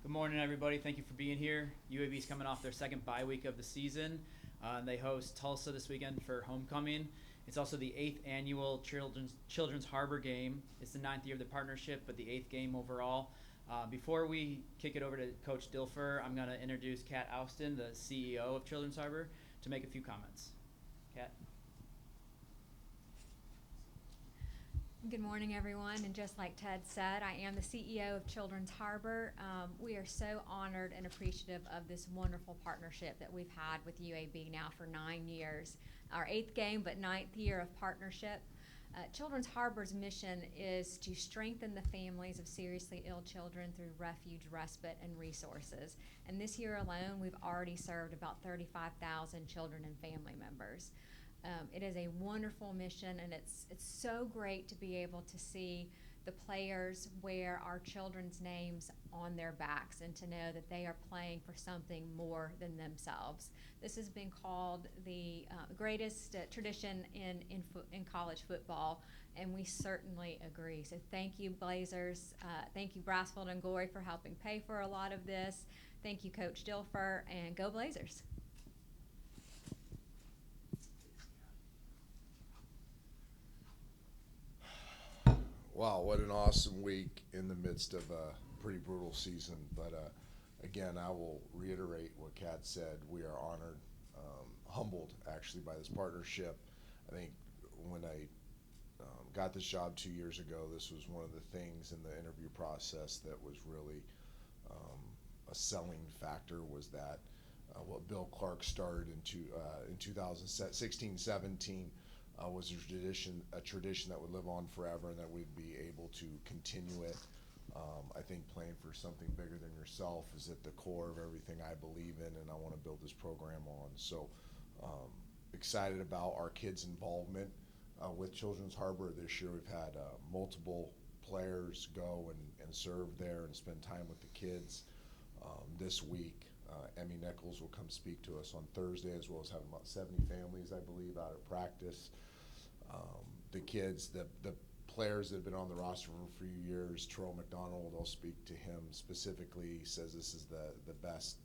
Good morning, everybody. Thank you for being here. UAB is coming off their second bye week of the season. They host Tulsa this weekend for homecoming. It's also the 8th annual Children's Harbor game. It's the 9th year of the partnership, but the 8th game overall. Before we kick it over to Coach Dilfer, I'm going to introduce Kat Austin, the CEO of Children's Harbor, to make a few comments. Kat? Good morning, everyone. And just like Ted said, I am the CEO of Children's Harbor. We are so honored and appreciative of this wonderful partnership that we've had with UAB now for 9 years. Our 8th game, but 9th year of partnership. Children's Harbor's mission is to strengthen the families of seriously ill children through refuge, respite, and resources. And this year alone, we've already served about 35,000 children and family members. It is a wonderful mission, and it's so great to be able to see the players wear our children's names on their backs and to know that they are playing for something more than themselves. This has been called the greatest tradition in college football, and we certainly agree. So thank you, Blazers. Thank you, Brassfield and Gory, for helping pay for a lot of this. Thank you, Coach Dilfer, and go Blazers. Wow, what an awesome week in the midst of a pretty brutal season. But again, I will reiterate what Kat said. We are honored, humbled actually by this partnership. I think when I got this job 2 years ago, this was one of the things in the interview process that was really a selling factor, was that what Bill Clark started in 2016-17 was a tradition that would live on forever, and that we'd be able to continue it. I think playing for something bigger than yourself is at the core of everything I believe in, and I want to build this program on. So excited about our kids' involvement with Children's Harbor. This year we've had multiple players go and serve there and spend time with the kids. This week, Emmy Nichols will come speak to us on Thursday, as well as having about 70 families, I believe, out at practice. The kids, the players that have been on the roster for a few years, Terrell McDonald, I'll speak to him specifically. He says this is the best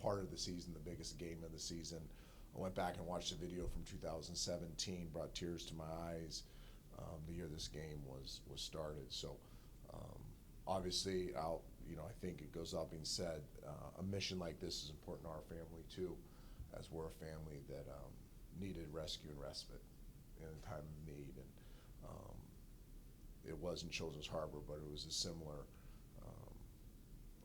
part of the season, the biggest game of the season. I went back and watched a video from 2017, brought tears to my eyes the year this game was started. So obviously, I think it goes without being said, a mission like this is important to our family too, as we're a family that needed rescue and respite in a time of need. And it wasn't Children's Harbor, but it was a similar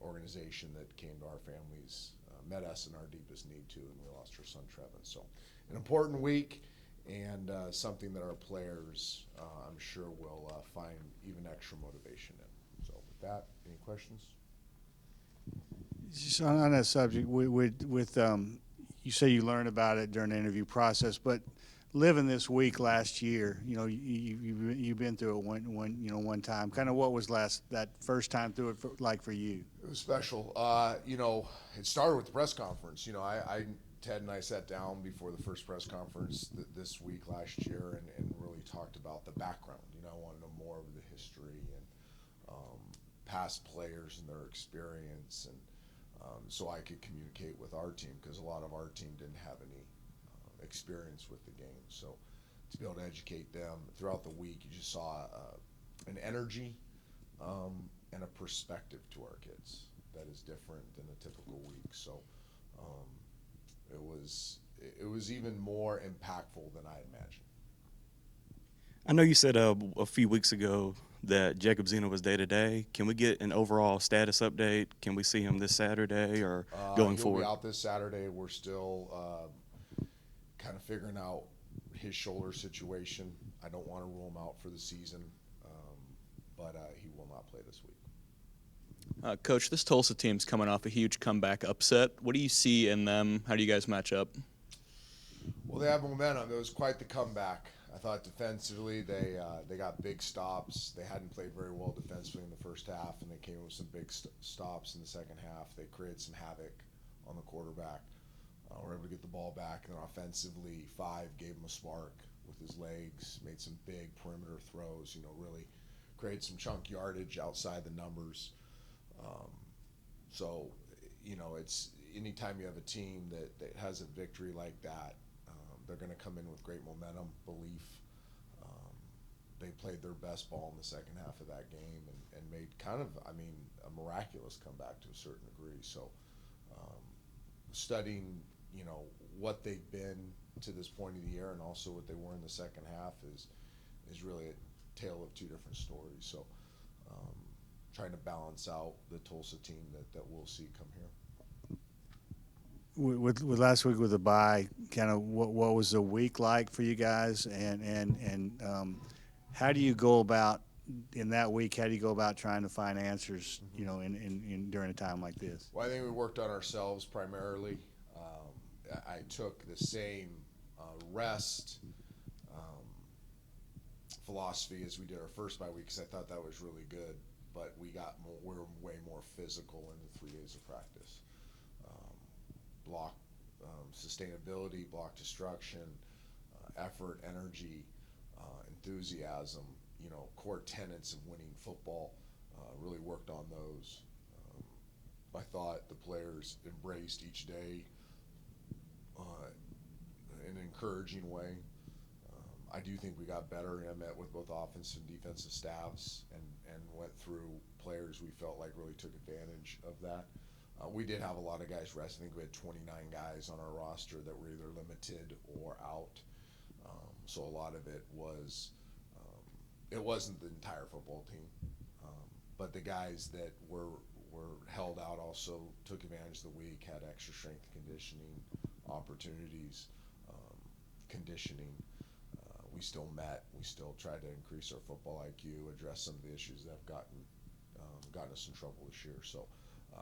organization that came to our families, met us in our deepest need too, and we lost our son Trevin. So an important week, and something that our players, I'm sure, will find even extra motivation in. So with that, any questions? Just on that subject, with you say you learned about it during the interview process, but living this week last year, you've been through it one time. Kind of what was that first time through it like for you? It was special. It started with the press conference. Ted and I sat down before the first press conference this week last year and really talked about the background. I want to know more of the history and past players and their experience, and so I could communicate with our team, because a lot of our team didn't have any experience with the game. So to be able to educate them throughout the week, you just saw an energy and a perspective to our kids that is different than a typical week. So it was even more impactful than I imagined. I know you said a few weeks ago that Jacob Zena was day-to-day. Can we get an overall status update? Can we see him this Saturday or going forward? He'll be out this Saturday. We're still kind of figuring out his shoulder situation. I don't want to rule him out for the season, but he will not play this week. Coach, this Tulsa team's coming off a huge comeback upset. What do you see in them? How do you guys match up? Well, they have momentum. It was quite the comeback. I thought defensively they got big stops. They hadn't played very well defensively in the first half, and they came with some big stops in the second half. They created some havoc on the quarterback. Were able to get the ball back, and then offensively, Five gave him a spark with his legs, made some big perimeter throws, really created some chunk yardage outside the numbers. So, it's anytime you have a team that has a victory like that, they're going to come in with great momentum, belief. They played their best ball in the second half of that game and made kind of, a miraculous comeback to a certain degree. So, studying, what they've been to this point of the year and also what they were in the second half is really a tale of two different stories. So, trying to balance out the Tulsa team that we'll see come here. With last week with the bye, kind of what was the week like for you guys, and how do you go about in that week? How do you go about trying to find answers, in during a time like this? Well, I think we worked on ourselves primarily. I took the same rest philosophy as we did our first bye week because I thought that was really good. But we're way more physical in the 3 days of practice. Block sustainability, block destruction, effort, energy, enthusiasm. Core tenets of winning football. Really worked on those. I thought the players embraced each day in an encouraging way. I do think we got better. I met with both offensive and defensive staffs and went through players we felt like really took advantage of that. We did have a lot of guys rest. I think we had 29 guys on our roster that were either limited or out. So a lot of it was, it wasn't the entire football team. But the guys that were held out also took advantage of the week, had extra strength and conditioning opportunities, conditioning. We still met. We still tried to increase our football IQ, address some of the issues that have gotten us in trouble this year. So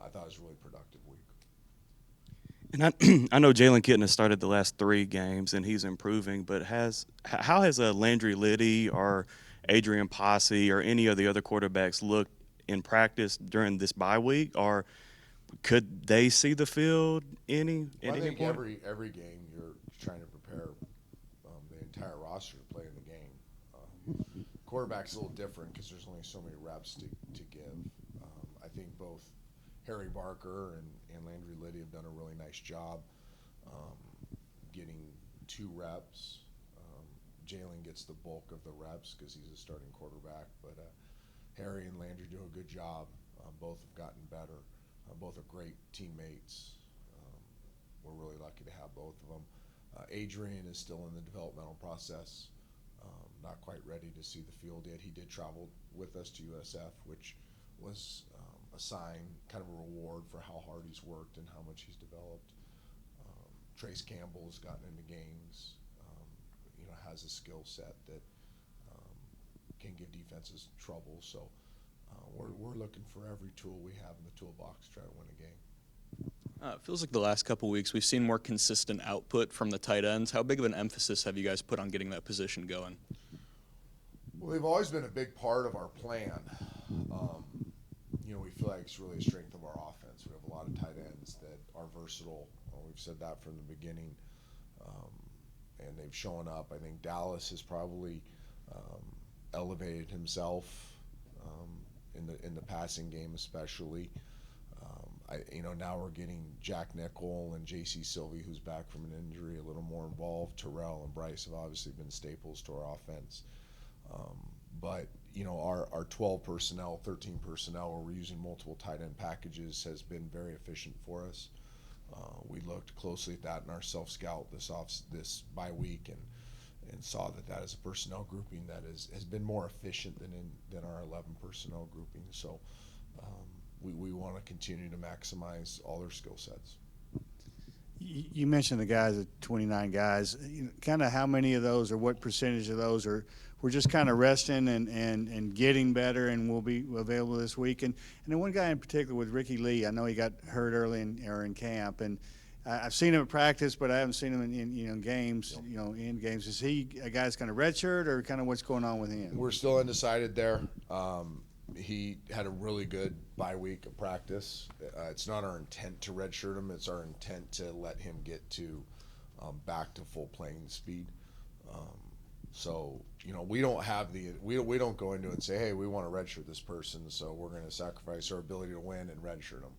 I thought it was a really productive week. And I know Jalen Kitten has started the last 3 games, and he's improving. But how has Landry Liddy or Adrian Posse or any of the other quarterbacks looked in practice during this bye week? Or could they see the field at any point? Every game you're trying to prepare the entire roster to play in the game. Quarterback's a little different because there's only so many reps to give. I think both Harry Barker and Landry Liddy have done a really nice job getting 2 reps. Jalen gets the bulk of the reps because he's a starting quarterback, but Harry and Landry do a good job. Both have gotten better. Both are great teammates. We're really lucky to have both of them. Adrian is still in the developmental process, not quite ready to see the field yet. He did travel with us to USF, which was a sign, kind of a reward for how hard he's worked and how much he's developed. Trace Campbell has gotten into games, has a skill set that can give defenses trouble. So we're looking for every tool we have in the toolbox to try to win a game. It feels like the last couple weeks we've seen more consistent output from the tight ends. How big of an emphasis have you guys put on getting that position going? Well, they've always been a big part of our plan. We feel like it's really a strength of our offense. We have a lot of tight ends that are versatile. We've said that from the beginning, and they've shown up. I think Dallas has probably elevated himself in the passing game, especially. Now we're getting Jack Nickel and J.C. Sylvie, who's back from an injury, a little more involved. Terrell and Bryce have obviously been staples to our offense. But our 12 personnel, 13 personnel, where we're using multiple tight end packages, has been very efficient for us. We looked closely at that in our self-scout this bye week and saw that is a personnel grouping that has been more efficient than our 11 personnel grouping. So we want to continue to maximize all their skill sets. You mentioned the guys, the 29 guys. Kind of how many of those or what percentage of those we're just kind of resting and getting better and will be available this week? And then one guy in particular with Ricky Lee, I know he got hurt early in camp, and I've seen him at practice, but I haven't seen him in games. In games. Is he a guy that's kind of redshirt, or kind of what's going on with him? We're still undecided there. He had a really good bye week of practice. It's not our intent to redshirt him. It's our intent to let him get to back to full playing speed. So we don't have we don't go into it and say, hey, we want to redshirt this person, so we're going to sacrifice our ability to win and redshirt them.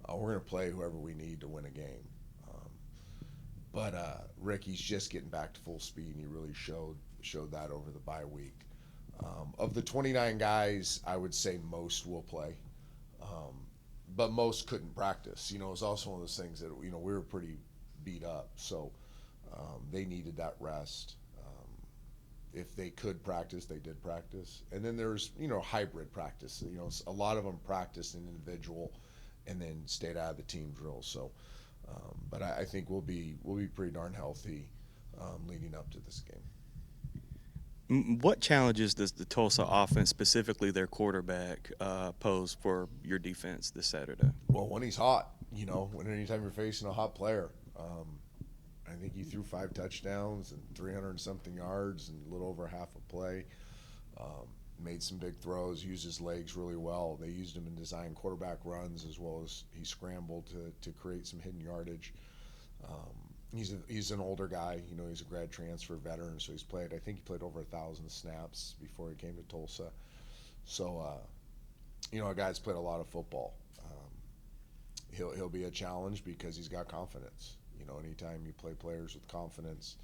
we're going to play whoever we need to win a game. But Ricky's just getting back to full speed, and he really showed that over the bye week. Of the 29 guys, I would say most will play, but most couldn't practice. You know, it was also one of those things that, you know, we were pretty beat up, so they needed that rest. If they could practice, they did practice. And then there's, you know, hybrid practice. You know, a lot of them practiced in individual and then stayed out of the team drill. So, but I think we'll be pretty darn healthy leading up to this game. What challenges does the Tulsa offense, specifically their quarterback, pose for your defense this Saturday? Well, when he's hot, you know, anytime you're facing a hot player, I think he threw 5 touchdowns and 300 and something yards and a little over half a play. Made some big throws, used his legs really well. They used him in design quarterback runs, as well as he scrambled to create some hidden yardage. He's an older guy, you know, he's a grad transfer veteran, so I think he played over 1,000 snaps before he came to Tulsa. So, you know, a guy's played a lot of football. He'll be a challenge because he's got confidence. You know, anytime you play players with confidence,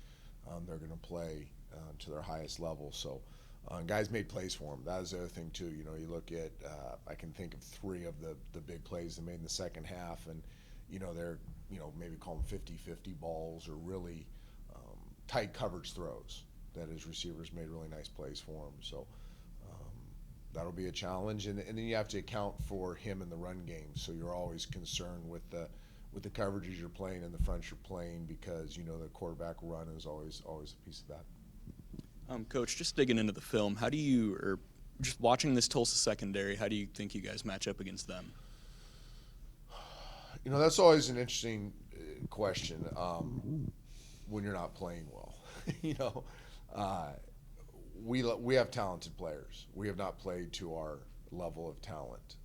they're going to play to their highest level. So, guys made plays for him. That was the other thing too. You know, you look at I can think of 3 of the big plays they made in the second half, and you know they're, you know, maybe call them 50-50 balls or really tight coverage throws that his receivers made really nice plays for him. So that'll be a challenge, and then you have to account for him in the run game. So you're always concerned with the coverages you're playing and the fronts you're playing, because you know the quarterback run is always a piece of that. Coach, just digging into the film, how do you, or just watching this Tulsa secondary, how do you think you guys match up against them? You know, that's always an interesting question when you're not playing well. You know, we have talented players. We have not played to our level of talent.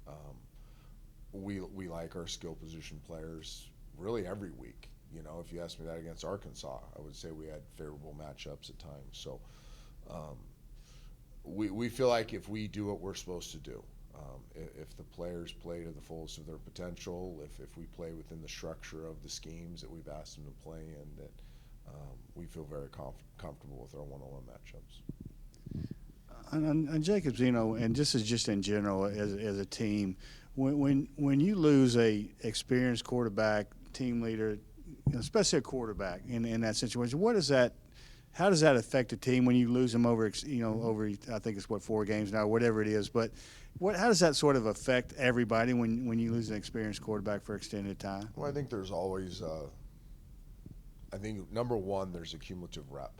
We like our skill position players really every week. You know, if you ask me that against Arkansas, I would say we had favorable matchups at times. So we feel like if we do what we're supposed to do, if the players play to the fullest of their potential, if we play within the structure of the schemes that we've asked them to play in, that we feel very comfortable with our one-on-one matchups. And Jacobs, you know, and just in general as a team, when you lose a experienced quarterback, team leader, especially a quarterback in that situation, how does that affect the team when you lose them over I think it's 4 games now, whatever it is, but how does that sort of affect everybody when you lose an experienced quarterback for extended time? Well, I think there's always I think number one, there's a cumulative rep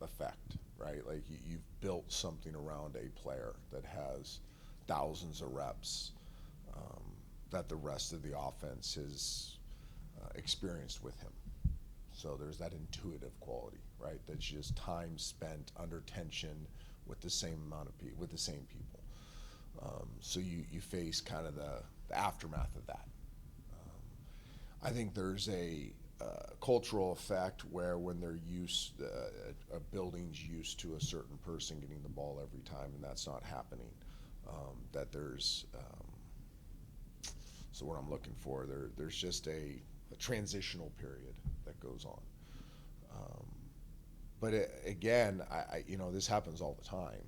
effect, right? Like you've built something around a player that has thousands of reps that the rest of the offense has experienced with him. So there's that intuitive quality, right? That's just time spent under tension with the same amount of with the same people. So you face kind of the aftermath of that. I think there's a cultural effect where when they're a building's used to a certain person getting the ball every time, and that's not happening. That there's so what I'm looking for, there's just a transitional period that goes on. But again, you know, this happens all the time.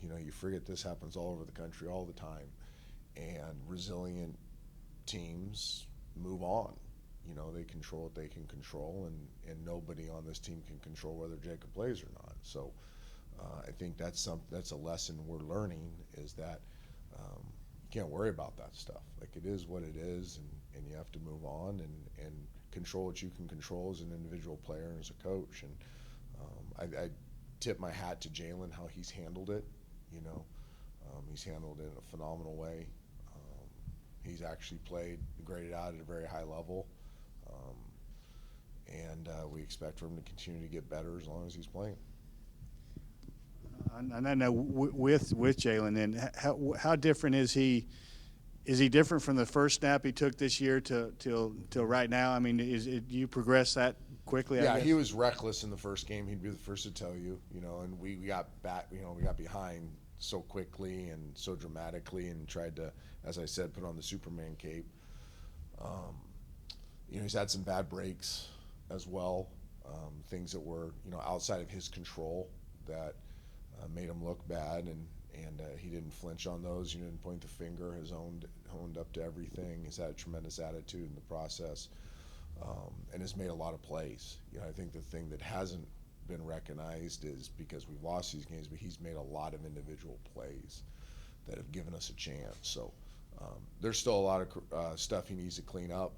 You know, you forget this happens all over the country all the time, and resilient teams move on. You know, they control what they can control, and nobody on this team can control whether Jacob plays or not. So I think that's a lesson we're learning, is that you can't worry about that stuff. Like, it is what it is, and you have to move on and control what you can control as an individual player and as a coach. And I tip my hat to Jalen, how he's handled it. You know, he's handled it in a phenomenal way. He's actually graded out at a very high level. And we expect for him to continue to get better as long as he's playing. And I know with Jalen, then how different is he? Is he different from the first snap he took this year till right now? I mean, do you progress that quickly? Yeah, he was reckless in the first game. He'd be the first to tell you. You know, and we got back. You know, we got behind so quickly and so dramatically, and tried to, as I said, put on the Superman cape. You know, he's had some bad breaks as well, things that were, you know, outside of his control that made him look bad, and he didn't flinch on those. He didn't point the finger. Has owned up to everything. He's had a tremendous attitude in the process, and has made a lot of plays. You know, I think the thing that hasn't been recognized is because we've lost these games, but he's made a lot of individual plays that have given us a chance. So there's still a lot of stuff he needs to clean up,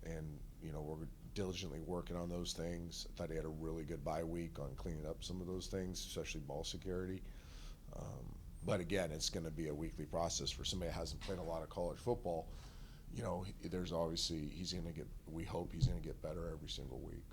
and you know, we're diligently working on those things. I thought he had a really good bye week on cleaning up some of those things, especially ball security. But again, it's going to be a weekly process for somebody that hasn't played a lot of college football. You know, there's obviously we hope he's going to get better every single week.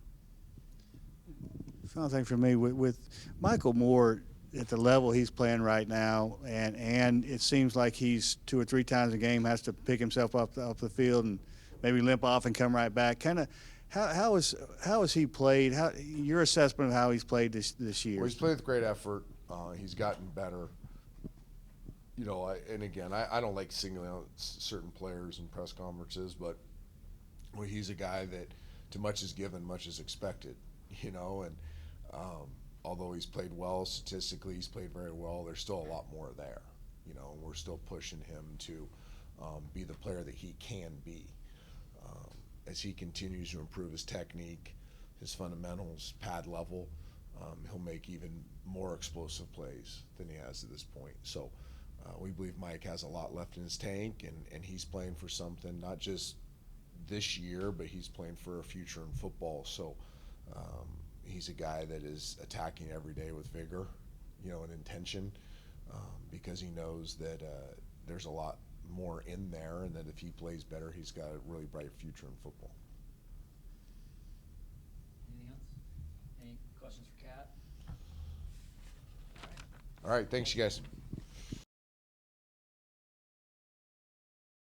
Final thing for me with Michael Moore at the level he's playing right now, and it seems like he's 2 or 3 times a game has to pick himself up the field and maybe limp off and come right back. Kind of, how has he played? Your assessment of how he's played this year? Well, he's played with great effort. He's gotten better. You know, and again, I don't like singling out certain players in press conferences, but he's a guy that to much is given, much is expected. You know, and although he's played well statistically, he's played very well, there's still a lot more there. You know, and we're still pushing him to be the player that he can be. As he continues to improve his technique, his fundamentals, pad level, he'll make even more explosive plays than he has at this point. So we believe Mike has a lot left in his tank, and he's playing for something, not just this year, but he's playing for a future in football. So he's a guy that is attacking every day with vigor, you know, and intention, because he knows that there's a lot more in there, and that if he plays better, he's got a really bright future in football. Anything else? Any questions for Kat? All right, thanks you guys.